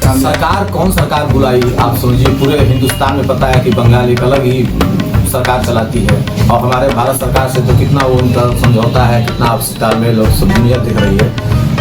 सामने? सरकार कौन सरकार बुलाई आप समझिए, पूरे हिंदुस्तान में पता है कि बंगाल एक अलग ही सरकार चलाती है और हमारे भारत सरकार से तो कितना वो उनका समझौता है, कितना आपसी तालमेल और सब दुनिया दिख रही है।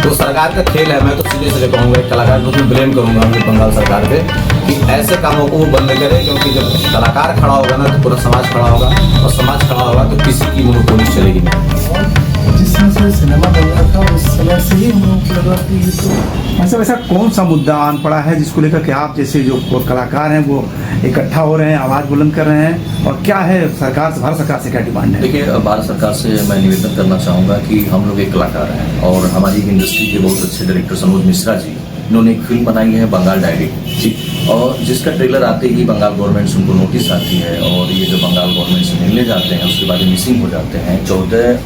तो सरकार का खेल है। मैं तो सीधे सीधे कहूँगा कलाकार को ब्लेम करूँगा उनकी बंगाल सरकार पे कि ऐसे कामों को वो बंद करे, क्योंकि जब कलाकार खड़ा होगा ना तो पूरा समाज खड़ा होगा और समाज खड़ा होगा तो किसी की मोनोपोली चलेगी नहीं। जिस समय से सिनेमा बन रहा था उस समय से ही हम लोग को लगा कि ये तो ऐसा वैसा कौन सा मुद्दा आन पड़ा है जिसको लेकर के आप जैसे जो कलाकार हैं वो इकट्ठा हो रहे हैं, आवाज़ बुलंद कर रहे हैं, और क्या है सरकार से, भारत सरकार से क्या डिमांड है? देखिए, भारत सरकार से मैं निवेदन करना चाहूँगा कि हम लोग एक कलाकार हैं और हमारी इंडस्ट्री के बहुत अच्छे डायरेक्टर सनोज मिश्रा जी, इन्होंने एक फिल्म बनाई है बंगाल डायरी जी, और जिसका ट्रेलर आते ही बंगाल गवर्नमेंट से उनको नोटिस आती है और ये जो बंगाल गवर्नमेंट से मिलने जाते हैं उसके बाद मिसिंग हो जाते हैं। 14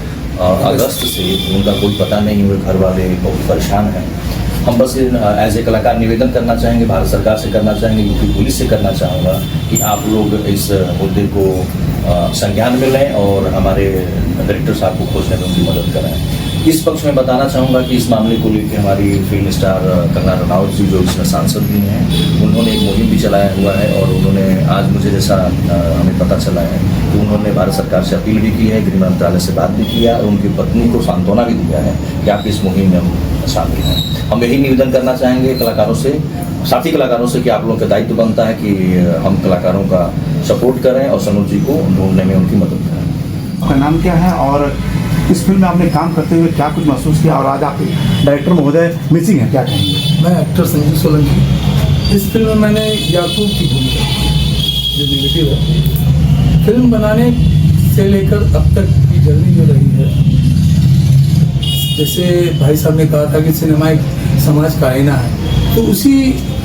अगस्त से उनका कोई पता नहीं हुए, घर वाले बहुत परेशान हैं। हम बस एज ए कलाकार निवेदन करना चाहेंगे, भारत सरकार से करना चाहेंगे, यूपी पुलिस से करना चाहूँगा कि आप लोग इस मुद्दे को संज्ञान में लें और हमारे डायरेक्टर साहब को खोजने में उनकी मदद करें। इस पक्ष में बताना चाहूँगा कि इस मामले को लेकर हमारी फिल्म स्टार कंगना रनौत जी, जो इसमें सांसद भी हैं, उन्होंने एक मुहिम भी चलाया हुआ है और उन्होंने आज मुझे जैसा हमें पता चला है कि उन्होंने भारत सरकार से अपील भी की है, गृह मंत्रालय से बात भी किया और उनकी पत्नी को सांत्वना भी दिया है कि आप इस मुहिम में शामिल हैं। हम यही निवेदन करना चाहेंगे कलाकारों से, साथी कलाकारों से, कि आप लोगों का दायित्व बनता है कि हम कलाकारों का सपोर्ट करें और सनोज जी को ढूंढने में उनकी मदद करें। आपका नाम क्या है और इस फिल्म में आपने काम करते हुए क्या कुछ महसूस किया, और आज आप डायरेक्टर महोदय मिसिंग है, क्या कहेंगे? मैं एक्टर संजू सोलंकी। इस फिल्म में मैंने याकूब की भूमिका जो निगेटिव है। फिल्म बनाने से लेकर अब तक की जर्नी जो रही है, जैसे भाई साहब ने कहा था कि सिनेमा एक समाज का आईना है, तो उसी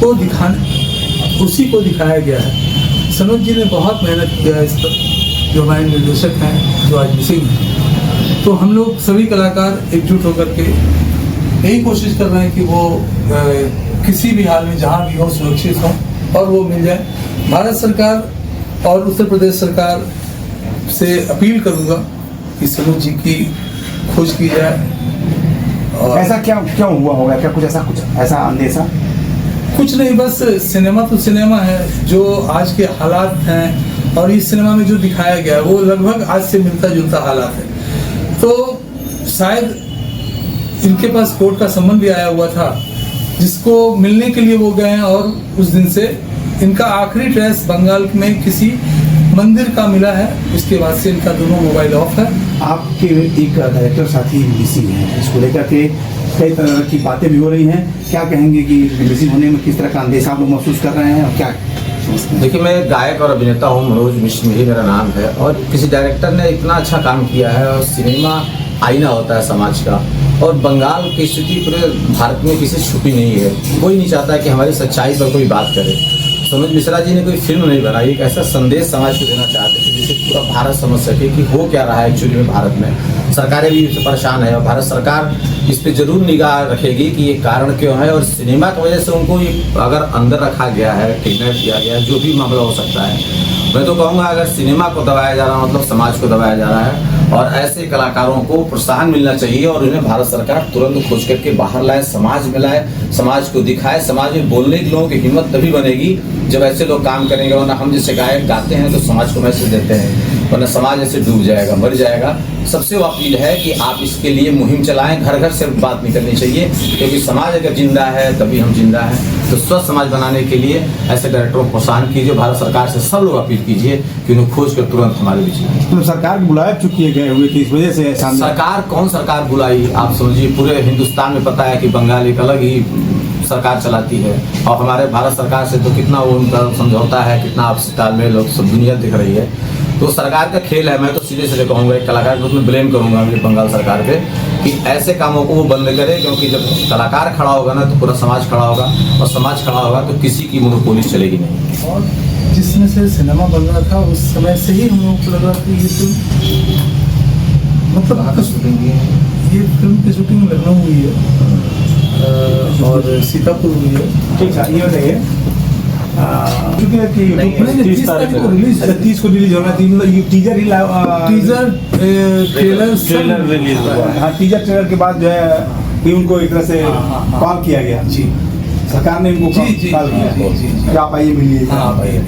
को दिखाया गया है। सनोज जी ने बहुत मेहनत किया है इस पर, जो हमारे निर्देशक हैं जो आज मिसिंग हैं। तो हम लोग सभी कलाकार एकजुट होकर के यही कोशिश कर रहे हैं कि वो किसी भी हाल में जहाँ भी हो सुरक्षित हो और वो मिल जाए। भारत सरकार और उत्तर प्रदेश सरकार से अपील करूँगा कि सनोज जी की खोज की जाए। और ऐसा क्यों हुआ होगा, क्या कुछ ऐसा अंदेशा? कुछ नहीं, बस सिनेमा तो सिनेमा है, जो आज के हालात हैं और इस सिनेमा में जो दिखाया गया है वो लगभग आज से मिलता जुलता हालात है। तो शायद इनके पास कोर्ट का सम्मन भी आया हुआ था, जिसको मिलने के लिए वो गए हैं और उस दिन से इनका आखिरी ट्रेस बंगाल में किसी मंदिर का मिला है। उसके बाद से इनका दोनों मोबाइल ऑफ है। आपके एक डायरेक्टर साथी मिसिंग है, इसको लेकर के कई तरह की बातें भी हो रही हैं, क्या कहेंगे कि मिसिंग होने में किस तरह का अंदेशा आप लोग महसूस कर रहे हैं और क्या? देखिए, मैं गायक और अभिनेता हूँ, मनोज मिश्र ही मेरा नाम है, और किसी डायरेक्टर ने इतना अच्छा काम किया है, और सिनेमा आईना होता है समाज का, और बंगाल की स्थिति पूरे भारत में किसी छुपी नहीं है। कोई नहीं चाहता कि हमारी सच्चाई पर कोई बात करे। सनोज मिश्रा जी ने कोई फिल्म नहीं बनाई, एक ऐसा संदेश समाज को देना चाहते थे जिससे पूरा भारत समझ सके कि हो क्या रहा है एक्चुअली में भारत में। सरकारें भी इससे परेशान है और भारत सरकार इस पे जरूर निगाह रखेगी कि ये कारण क्यों है, और सिनेमा की वजह से उनको ये अगर अंदर रखा गया है, किडनैप किया गया है, जो भी मामला हो सकता है। मैं तो कहूँगा अगर सिनेमा को दबाया जा रहा है मतलब समाज को दबाया जा रहा है, और ऐसे कलाकारों को प्रोत्साहन मिलना चाहिए और उन्हें भारत सरकार तुरंत खोज करके बाहर लाए, समाज में लाए, समाज को दिखाए। समाज में बोलने के लोगों की हिम्मत तभी बनेगी जब ऐसे लोग काम करेंगे, वरना हम जैसे गायक गाते हैं तो समाज को मैसेज देते हैं, वरना समाज ऐसे डूब जाएगा, मर जाएगा। सबसे वो अपील है कि आप इसके लिए मुहिम चलाएं, घर घर से बात नहीं करनी चाहिए, क्योंकि समाज अगर जिंदा है तभी हम जिंदा हैं। तो स्वस्थ समाज बनाने के लिए ऐसे डायरेक्टरों को प्रोत्साहन कीजिए, भारत सरकार से सब लोग अपील कीजिए कि उन्हें खोज कर तुरंत हमारे बीच में। तो सरकार बुलाया चुकी गए हुए थे, इस वजह से सरकार कौन सरकार बुलाई आप समझिए, पूरे हिंदुस्तान में पता है कि बंगाल एक अलग ही सरकार चलाती है और हमारे भारत सरकार से तो कितना वो उनका समझौता है, कितना आपसी तालमेल और सब दुनिया दिख रही है। तो सरकार का खेल है। मैं तो सीधे सीधे कहूँगा कलाकार को मैं ब्लेम करूँगा मेरी बंगाल सरकार पे कि ऐसे कामों को वो बंद करे, क्योंकि जब कलाकार खड़ा होगा ना तो पूरा समाज खड़ा होगा, और समाज खड़ा होगा तो किसी की मोनोपोली चलेगी नहीं। और जिस समय से सिनेमा बन रहा था उस समय से ही हम लोगों को लगा कि ये फिल्म मतलब ये फिल्म की शूटिंग लखनऊ हुई है और सीतापुर हुई है। ठीक है, ये बताइए कि 30 को रिलीज होना थी, मतलब टीजर ट्रेलर रिलीज हुआ है। हाँ, टीजर ट्रेलर के बाद जो है कि उनको एक तरह से कॉल किया गया। जी, सरकार ने इनको जी, जी, कॉल किया जी, जी, जी। कि आप आइए मिलिए। हाँ भाई